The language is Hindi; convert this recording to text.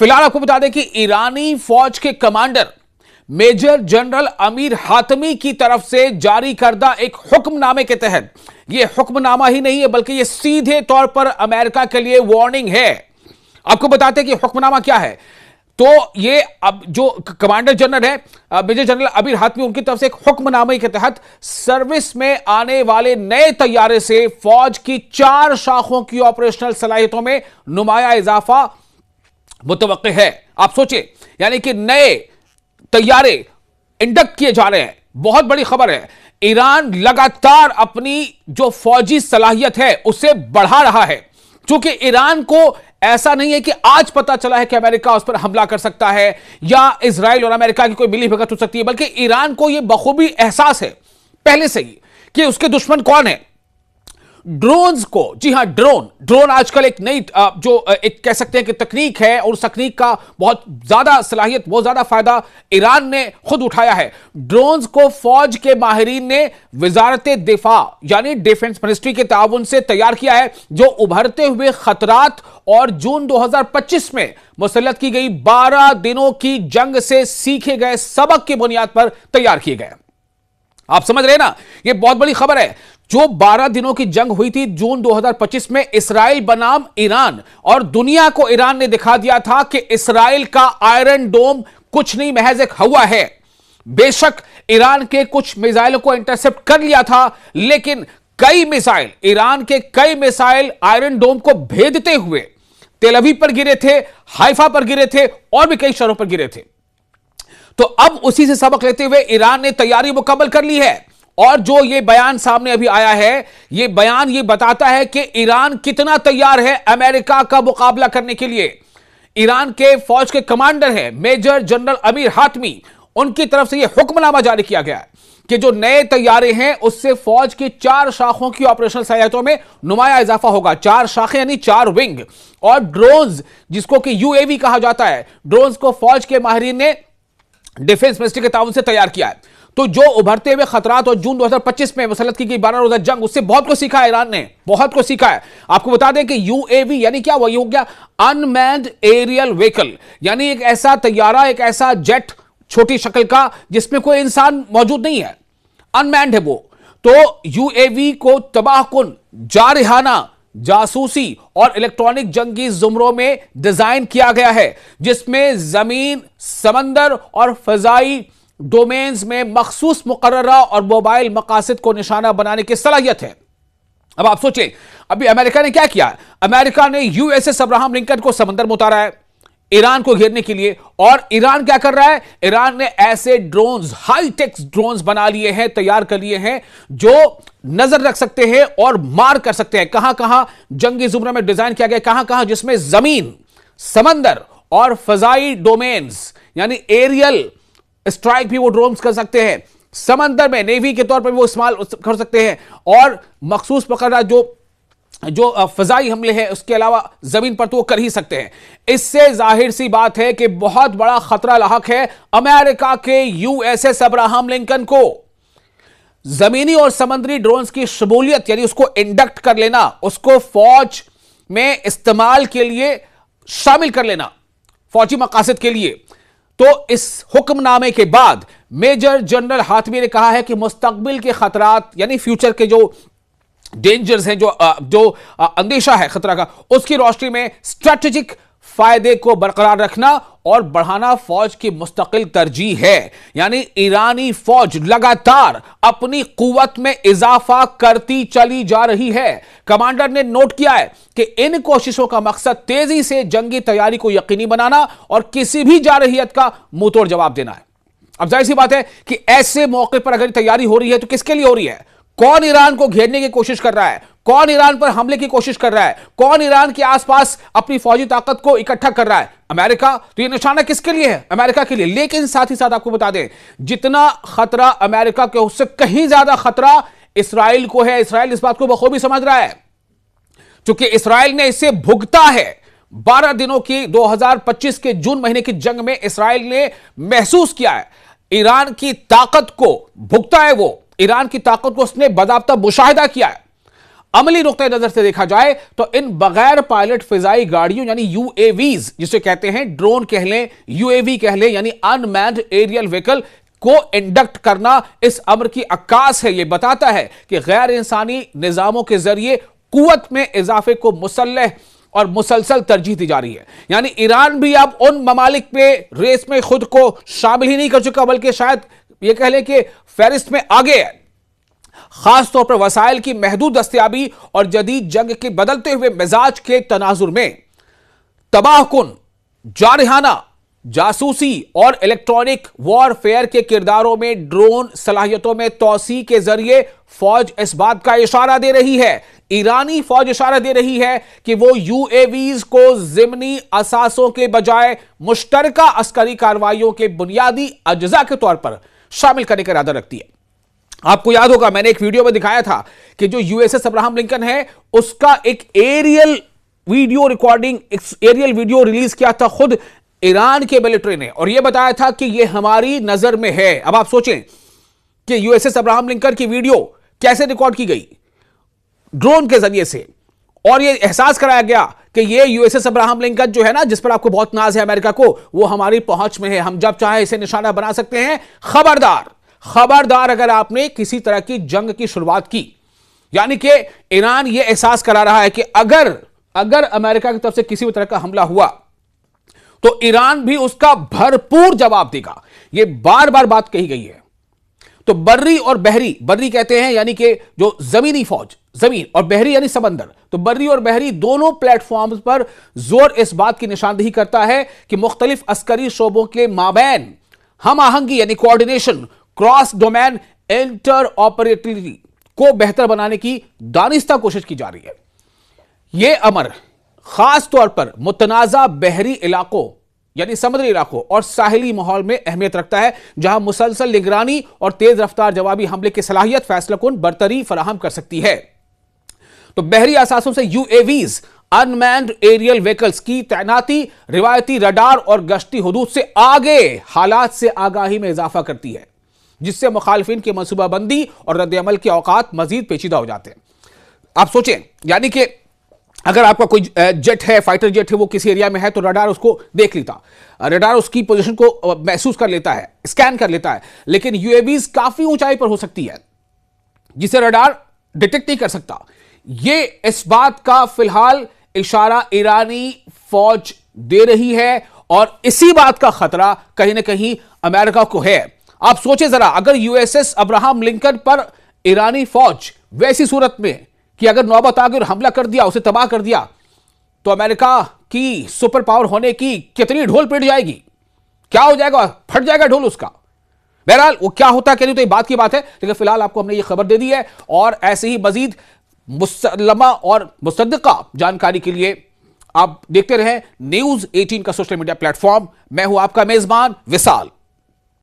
फिलहाल आपको बता दें कि ईरानी फौज के commander major general Amir Hatami की तरफ से जारी करदा एक हुक्मनामे के तहत, यह हुक्मनामा ही नहीं है बल्कि यह सीधे तौर पर अमेरिका के लिए वार्निंग है। आपको बताते हैं कि हुक्मनामा क्या है। तो ये अब जो कमांडर जनरल है मेजर जनरल अमीर हातमी, उनकी तरफ से एक हुक्मनामे के तहत सर्विस में आने वाले नए तैयारे से फौज की 4 शाखों की ऑपरेशनल सलाहियतों में नुमाया इजाफा मुतवक्के है। आप सोचिए, यानी कि नए तैयारे इंडक्ट किए जा रहे हैं। बहुत बड़ी खबर है। ईरान लगातार अपनी जो फौजी सलाहियत है उसे बढ़ा रहा है, क्योंकि ईरान को ऐसा नहीं है कि आज पता चला है कि अमेरिका उस पर हमला कर सकता है या इजराइल और अमेरिका की कोई मिलीभगत हो सकती है, बल्कि ईरान को यह बखूबी एहसास है पहले से ही कि उसके दुश्मन कौन है। ड्रोन्स को, जी हां, ड्रोन आजकल एक नई जो एक कह सकते हैं कि तकनीक है, और उस तकनीक का बहुत ज्यादा सलाहियत, बहुत ज्यादा फायदा ईरान ने खुद उठाया है। ड्रोन्स को फौज के माहिरीन ने वजारत दिफा यानी डिफेंस मिनिस्ट्री के ताउन से तैयार किया है, जो उभरते हुए खतरात और जून 2025 में मुसल्लत की गई 12 दिनों की जंग से सीखे गए सबक की बुनियाद पर तैयार किए गए। आप समझ रहे हैं ना, यह बहुत बड़ी खबर है। जो 12 दिनों की जंग हुई थी जून 2025 में इसराइल बनाम ईरान, और दुनिया को ईरान ने दिखा दिया था कि इसराइल का आयरन डोम कुछ नहीं, महज एक हवा है। बेशक ईरान के कुछ मिसाइलों को इंटरसेप्ट कर लिया था, लेकिन ईरान के कई मिसाइल आयरन डोम को भेदते हुए तेल अवीव पर गिरे थे, हाइफा पर गिरे थे, और भी कई शहरों पर गिरे थे। तो अब उसी से सबक लेते हुए ईरान ने तैयारी मुकम्मल कर ली है। और जो ये बयान सामने अभी आया है, ये बयान ये बताता है कि ईरान कितना तैयार है अमेरिका का मुकाबला करने के लिए। ईरान के फौज के कमांडर हैं मेजर जनरल अमीर हातमी, उनकी तरफ से यह हुक्मनामा जारी किया गया है कि जो नए तैयारे हैं उससे फौज की 4 शाखों की ऑपरेशनल सलाहियतों में नुमाया इजाफा होगा। 4 शाखें यानी 4 विंग। और ड्रोन्स, जिसको कि यूएवी कहा जाता है, ड्रोन्स को फौज के माहिरीन ने डिफेंस मिनिस्ट्री के ताउन से तैयार किया है। तो जो उभरते हुए खतरात और जून 2025 में मुसल्लत की गई 12 रोजा जंग, उससे बहुत कुछ सीखा है ईरान ने, बहुत कुछ सीखा है। आपको बता दें कि यूएवी यानी क्या, वही हो गया अनमैन्ड एरियल व्हीकल, यानी एक ऐसा तैयारा, एक ऐसा जेट छोटी शक्ल का जिसमें कोई इंसान मौजूद नहीं है, अनमैन्ड है वो। तो यूएवी को तबाहकुन, जारहाना, जासूसी और इलेक्ट्रॉनिक जंगी जुमरों में डिजाइन किया गया है, जिसमें जमीन, समंदर और फजाई डोमेन्स में मखसूस मुकर्ररा और मोबाइल मकासद को निशाना बनाने की सलाहियत है। अब आप सोचिए, अभी अमेरिका ने क्या किया। अमेरिका ने यूएसएस अब्राहम लिंकन को समंदर में उतारा है ईरान को घेरने के लिए। और ईरान क्या कर रहा है, ईरान ने ऐसे ड्रोन्स, हाईटेक ड्रोन्स बना लिए हैं, तैयार कर लिए हैं, जो नजर रख सकते हैं और मार कर सकते हैं। कहां कहां जंगी जुमरों में डिजाइन किया गया, कहां कहां जिसमें जमीन, समंदर और फजाई डोमेन्स यानी एरियल स्ट्राइक भी वो ड्रोन्स कर सकते हैं। समंदर में नेवी के तौर पर वो इस्तेमाल कर सकते हैं, और मखसूस पकड़ा जो फजाई हमले हैं उसके अलावा जमीन पर तो वो कर ही सकते हैं। इससे जाहिर सी बात है कि बहुत बड़ा खतरा लाहक है अमेरिका के यूएसएस अब्राहम लिंकन को। जमीनी और समुद्री ड्रोन्स की शमूलियत यानी उसको इंडक्ट कर लेना, उसको फौज में इस्तेमाल के लिए शामिल कर लेना, फौजी मकासद के लिए। तो इस हुक्मनामे के बाद मेजर जनरल हातमी ने कहा है कि मुस्तकबिल के खतरात यानी फ्यूचर के जो डेंजर्स हैं, जो अंदेशा है खतरा का, उसकी रोशनी में स्ट्रेटेजिक फायदे को बरकरार रखना और बढ़ाना फौज की मुस्तकिल तरजीह है। यानी ईरानी फौज लगातार अपनी कुव्वत में इजाफा करती चली जा रही है। कमांडर ने नोट किया है कि इन कोशिशों का मकसद तेजी से जंगी तैयारी को यकीनी बनाना और किसी भी जारहियत का मुंहतोड़ जवाब देना है। अब जाहिर सी बात है कि ऐसे मौके पर अगर तैयारी हो रही है तो किसके लिए हो रही है? कौन ईरान को घेरने की कोशिश कर रहा है? कौन ईरान पर हमले की कोशिश कर रहा है? कौन ईरान के आसपास अपनी फौजी ताकत को इकट्ठा कर रहा है? अमेरिका। तो ये निशाना किसके लिए है? अमेरिका के लिए। लेकिन साथ ही साथ आपको बता दें, जितना खतरा अमेरिका के उससे कहीं ज्यादा खतरा इसराइल को है। इसराइल इस बात को बखूबी समझ रहा है, क्योंकि इसराइल ने इसे भुगता है। 12 दिनों की 2025 के जून महीने की जंग में इसराइल ने महसूस किया है, ईरान की ताकत को भुगता है। वो ईरान की ताकत को उसने बाकायदा मुशाहिदा किया है। अमली नुक्ते नजर से देखा जाए तो इन बगैर पायलट फिजाई गाड़ियों यानी यूएवीज, जिसे कहते हैं ड्रोन कह लें, यूएवी कह लें, यानी अनमैन्ड एरियल व्हीकल को इंडक्ट करना इस अमर की अक्कास है। यह बताता है कि गैर इंसानी निजामों के जरिए कुव्वत में इजाफे को मुसल्लह और मुसलसल तरजीह दी जा रही है। यानी ईरान भी अब उन ममालिक पे रेस में खुद को शामिल ही नहीं कर चुका, बल्कि शायद यह कह लें कि फहरिस्त में आगे है। खासतौर पर वसाइल की महदूद दस्तयाबी और जदीद जंग के बदलते हुए मिजाज के तनाजुर में तबाहकुन, जारहाना, जासूसी और इलेक्ट्रॉनिक वॉरफेयर के किरदारों में ड्रोन सलाहियतों में तोसी के जरिए फौज इस बात का इशारा दे रही है, ईरानी फौज इशारा दे रही है कि वो यूएवीज को जिमनी असासों के बजाय मुश्तरका अस्करी कार्रवाइयों के बुनियादी अज्जा के तौर पर शामिल करने का इरादा रखती है। आपको याद होगा मैंने एक वीडियो में दिखाया था कि जो यूएसएस अब्राहम लिंकन है उसका एक aerial video recording, aerial video release किया था खुद ईरान के मिलिट्री ने, और यह बताया था कि यह हमारी नजर में है। अब आप सोचें कि यूएसएस अब्राहम लिंकन की वीडियो कैसे रिकॉर्ड की गई, ड्रोन के जरिए से, और यह एहसास कराया गया कि यह यूएसएस अब्राहम लिंकन जो है ना, जिस पर आपको बहुत नाज है अमेरिका को, वो हमारी पहुंच में है, हम जब चाहे इसे निशाना बना सकते हैं। खबरदार खबरदार अगर आपने किसी तरह की जंग की शुरुआत की। यानी कि ईरान यह एहसास करा रहा है कि अगर अमेरिका की तरफ से किसी भी तरह का हमला हुआ तो ईरान भी उसका भरपूर जवाब देगा। यह बार बार बात कही गई है। तो बर्री और बहरी, बर्री कहते हैं यानी कि जो जमीनी फौज, जमीन, और बहरी यानी समंदर, तो बर्री और बहरी दोनों प्लेटफॉर्म पर जोर इस बात की निशानदेही करता है कि मुख्तलिफ अस्करी शोबों के माबैन हम आहंगी यानी कोऑर्डिनेशन, क्रॉस डोमेन इंटर ऑपरेटिविटी को बेहतर बनाने की दानिस्ता कोशिश की जा रही है। यह अमर खास तौर पर मुतनाजा बहरी इलाकों यानी समुद्री इलाकों और साहिली माहौल में अहमियत रखता है, जहां मुसलसल निगरानी और तेज रफ्तार जवाबी हमले की सलाहियत फैसलाकुन बरतरी फराहम कर सकती है। तो बहरी असासों से यूएवीज, अनमैन्ड एरियल व्हीकल्स की तैनाती रिवायती रडार और गश्ती हुदूद से आगे हालात से आगाही में इजाफा करती है, जिससे मुखालिफिन की मनसूबाबंदी और रद्द-ए-अमल के औकात मजीद पेचीदा हो जाते हैं। आप सोचें, यानी कि अगर आपका कोई जेट है, फाइटर जेट है, वो किसी एरिया में है तो रडार उसको देख लेता, रडार उसकी पोजीशन को महसूस कर लेता है, स्कैन कर लेता है। लेकिन यूएवीज काफी ऊंचाई पर हो सकती है जिसे रडार डिटेक्ट नहीं कर सकता। ये इस बात का फिलहाल इशारा ईरानी फौज दे रही है, और इसी बात का खतरा कहीं ना कहीं अमेरिका को है। आप सोचे जरा, अगर यूएसएस अब्राहम लिंकन पर ईरानी फौज वैसी सूरत में कि अगर नौबत आ गई और हमला कर दिया, उसे तबाह कर दिया, तो अमेरिका की सुपर पावर होने की कितनी ढोल पिट जाएगी, क्या हो जाएगा, फट जाएगा ढोल उसका। बहरहाल वो क्या होता कि नहीं तो ये बात की बात है, लेकिन फिलहाल आपको हमने ये खबर दे दी है, और ऐसे ही मजीद मुसल्लमा और मुसद्दका जानकारी के लिए आप देखते रहें News 18 का सोशल मीडिया प्लेटफॉर्म। मैं हूं आपका मेजबान विशाल।